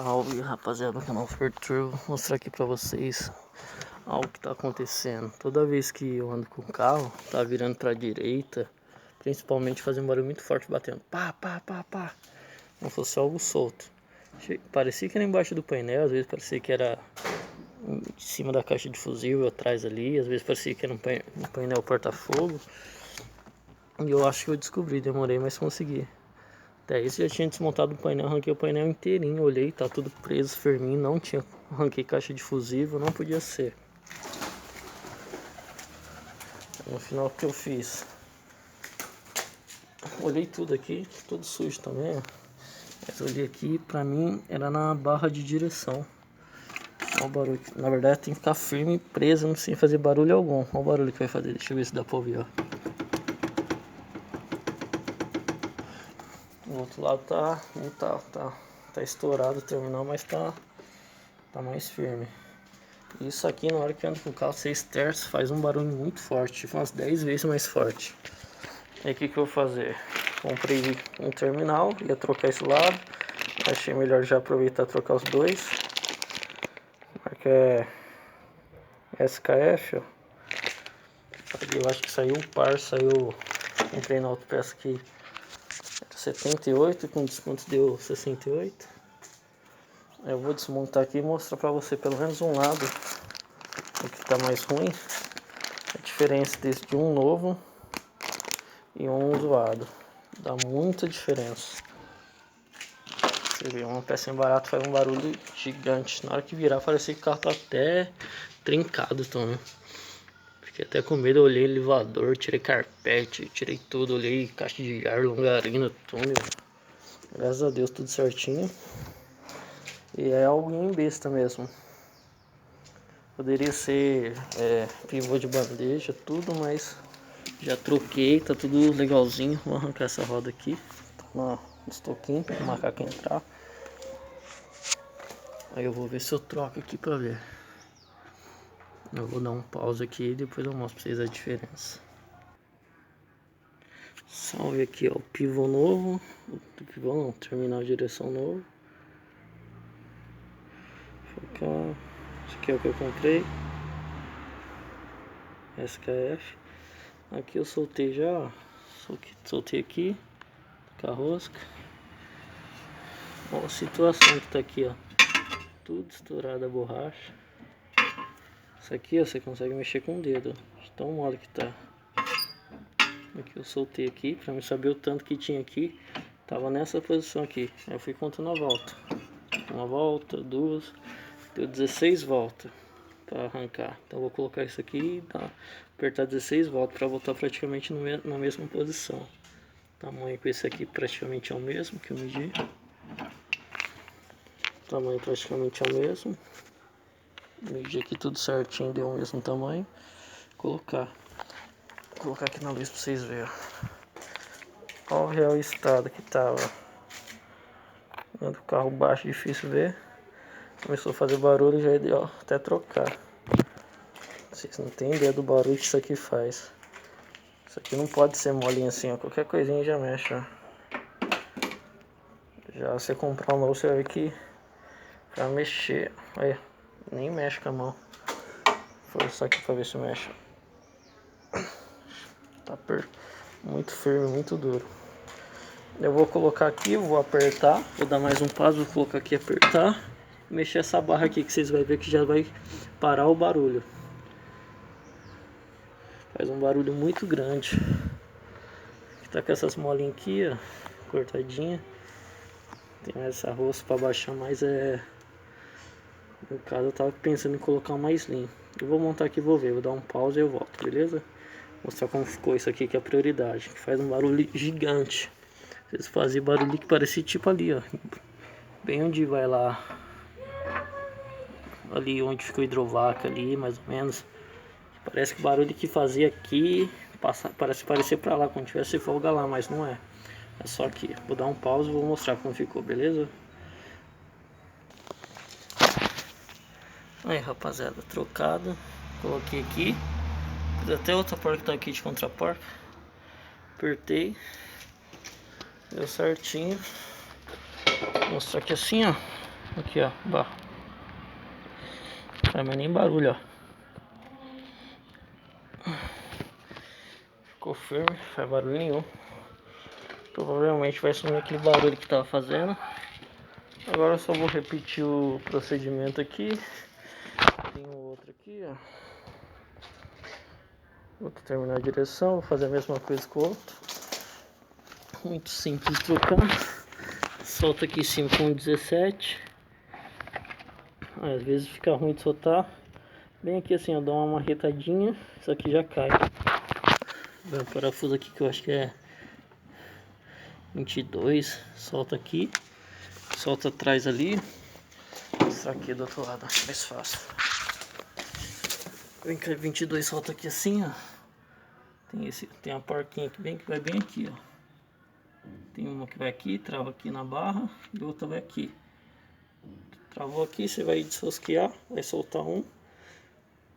Salve rapaziada do canal Fertur, vou mostrar aqui pra vocês algo que tá acontecendo. Toda vez que eu ando com o carro, tá virando pra direita, principalmente fazendo um barulho muito forte, batendo pá, pá, pá, pá, como se fosse algo solto. Parecia que era embaixo do painel, às vezes parecia que era em cima da caixa de fusível, atrás ali, às vezes parecia que era um painel porta-fogo. E eu acho que eu descobri, demorei, mas consegui. Até isso já tinha desmontado o painel, arranquei o painel inteirinho, olhei, tá tudo preso, firminho, não tinha, arranquei caixa de fusível, não podia ser. No final o que eu fiz? Olhei tudo aqui, tudo sujo também, ó. Mas olhei aqui, pra mim era na barra de direção. Olha o barulho, na verdade tem que ficar firme e preso sem fazer barulho algum. Olha o barulho que vai fazer, deixa eu ver se dá pra ouvir, ó. O outro lado tá estourado o terminal, mas tá mais firme. Isso aqui na hora que anda com o carro 6 terços faz um barulho muito forte, tipo umas 10 vezes mais forte. Aí o que eu vou fazer? Comprei um terminal, ia trocar esse lado, achei melhor já aproveitar e trocar os dois. Marca é SKF, ó. Eu acho que saiu um par, comprei na outra peça aqui, era 78, com desconto deu 68. Eu vou desmontar aqui e mostrar pra você pelo menos um lado o que tá mais ruim. A diferença desse de um novo e um zoado. Dá muita diferença. Você vê, uma pecinha barata faz um barulho gigante. Na hora que virar parecia que o carro tá até trincado também. Fiquei até com medo, eu olhei elevador, tirei carpete, tirei tudo, olhei caixa de ar, longarina, túnel. Graças a Deus tudo certinho. E é algo em besta mesmo. Poderia ser pivô de bandeja, tudo, mas já troquei, tá tudo legalzinho. Vou arrancar essa roda aqui, no estoquinho, para o macaco entrar. Aí eu vou ver se eu troco aqui pra ver. Eu vou dar um pause aqui e depois eu mostro pra vocês a diferença. Salve aqui, ó, o pivô novo. O pivô não, terminal de direção novo. Focar. Esse aqui é o que eu comprei. SKF. Aqui eu soltei já, ó. Soltei aqui com a rosca. Olha a situação que tá aqui, ó. Tudo estourado a borracha. Isso aqui, ó, você consegue mexer com o dedo, ó, de tão mole que tá. Aqui eu soltei aqui pra me saber o tanto que tinha aqui. Tava nessa posição aqui. Aí eu fui contando a volta. Uma volta, duas. Deu 16 voltas para arrancar. Então eu vou colocar isso aqui e apertar 16 voltas para voltar praticamente na mesma posição. O tamanho com esse aqui praticamente é o mesmo que eu medi. O tamanho praticamente é o mesmo. Medi aqui tudo certinho, deu o mesmo tamanho. Vou colocar aqui na luz para vocês verem. Olha o real estado que tava. Quando o carro baixo, difícil ver. Começou a fazer barulho, já deu até trocar. Vocês não tem ideia do barulho que isso aqui faz. Isso aqui não pode ser molinho assim, ó. Qualquer coisinha já mexe, ó. Já você comprar um novo, você vai ver que pra mexer, olha, nem mexe com a mão. Vou forçar aqui pra ver se mexe. Tá muito firme, muito duro. Eu vou colocar aqui, vou apertar, vou dar mais um passo, vou colocar aqui e apertar. Mexer essa barra aqui que vocês vão ver que já vai parar o barulho. Faz um barulho muito grande. Tá com essas molinhas aqui, ó, cortadinha. Tem essa roça para baixar, mas no caso eu tava pensando em colocar um mais lean. Eu vou montar aqui e vou ver, vou dar um pause e eu volto, beleza? Mostrar como ficou isso aqui, que é a prioridade. Que faz um barulho gigante. Vocês faziam barulho que parecia tipo ali, ó. Bem onde vai lá. Ali onde ficou o hidrovac ali, mais ou menos. Parece que o barulho que fazia aqui parece parecer pra lá, quando tivesse folga lá, mas não é. É só aqui. Vou dar um pause e vou mostrar como ficou, beleza? Aí rapaziada, trocado. Coloquei aqui. Fiz até outra porca que tá aqui de contraporca. Apertei. Deu certinho. Vou mostrar aqui assim, ó. Aqui, ó. Não faz mais nem barulho, ó. Ficou firme, não faz barulho nenhum. Provavelmente vai sumir aquele barulho que tava fazendo. Agora eu só vou repetir o procedimento aqui. Tem um outro aqui, ó. Vou terminar a direção, vou fazer a mesma coisa com o outro. Muito simples de trocar. Solta aqui em cima com 17. Às vezes fica ruim de soltar. Bem aqui assim, eu dou uma marretadinha, isso aqui já cai. Vai um parafuso aqui que eu acho que é 22. Solta aqui. Solta atrás ali. Isso aqui do outro lado, acho mais fácil. Vem cá, 22 solta aqui assim, ó. Tem uma porquinha que vai bem aqui, ó. Tem uma que vai aqui, trava aqui na barra e outra vai aqui. Travou aqui, você vai desrosquear, vai soltar um.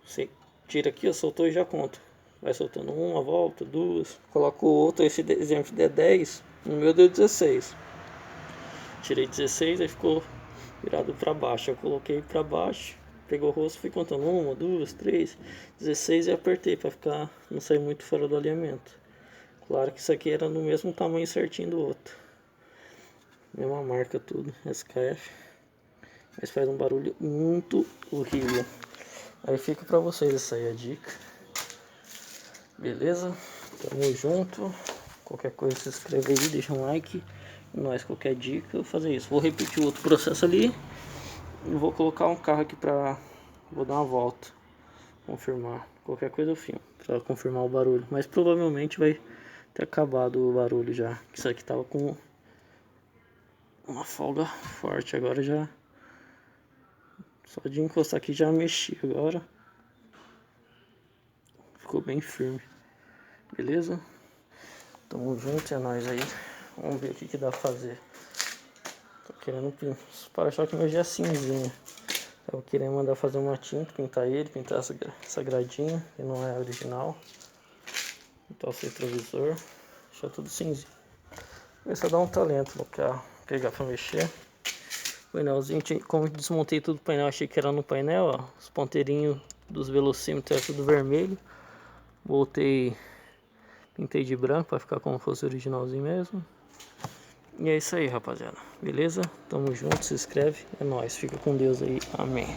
Você tira aqui, ó, soltou e já conta. Vai soltando uma volta, duas. Coloca o outro, esse exemplo der 10, no meu deu 16. Tirei 16, aí ficou virado para baixo. Eu coloquei para baixo, pegou o rosto, fui contando uma, duas, três, 16 e apertei para ficar, não sair muito fora do alinhamento. Claro que isso aqui era no mesmo tamanho certinho do outro. Mesma marca tudo, SKF. Mas faz um barulho muito horrível. Aí fica pra vocês essa aí a dica. Beleza? Tamo junto. Qualquer coisa se inscreve aí, deixa um like. Nós, qualquer dica, eu vou fazer isso. Vou repetir o outro processo ali. E vou colocar um carro aqui pra... Vou dar uma volta. Confirmar. Qualquer coisa eu filmo pra confirmar o barulho. Mas provavelmente vai ter acabado o barulho já. Isso aqui tava com uma folga forte. Agora já... Só de encostar aqui já mexi agora. Ficou bem firme. Beleza? Tamo junto, é nóis aí. Vamos ver o que dá pra fazer. Tô querendo pintar. Esse para-choque meu já é cinzinha. Tava querendo mandar fazer uma tinta, pintar ele, pintar essa gradinha, que não é original. Pintar o retrovisor. Deixar tudo cinzinho. Ver se dá um talento no carro. Pegar pra mexer. O painelzinho, como eu desmontei tudo o painel, achei que era no painel, ó. Os ponteirinhos dos velocímetros é tudo vermelho. Voltei, pintei de branco para ficar como fosse originalzinho mesmo. E é isso aí, rapaziada. Beleza? Tamo junto, se inscreve. É nóis. Fica com Deus aí. Amém.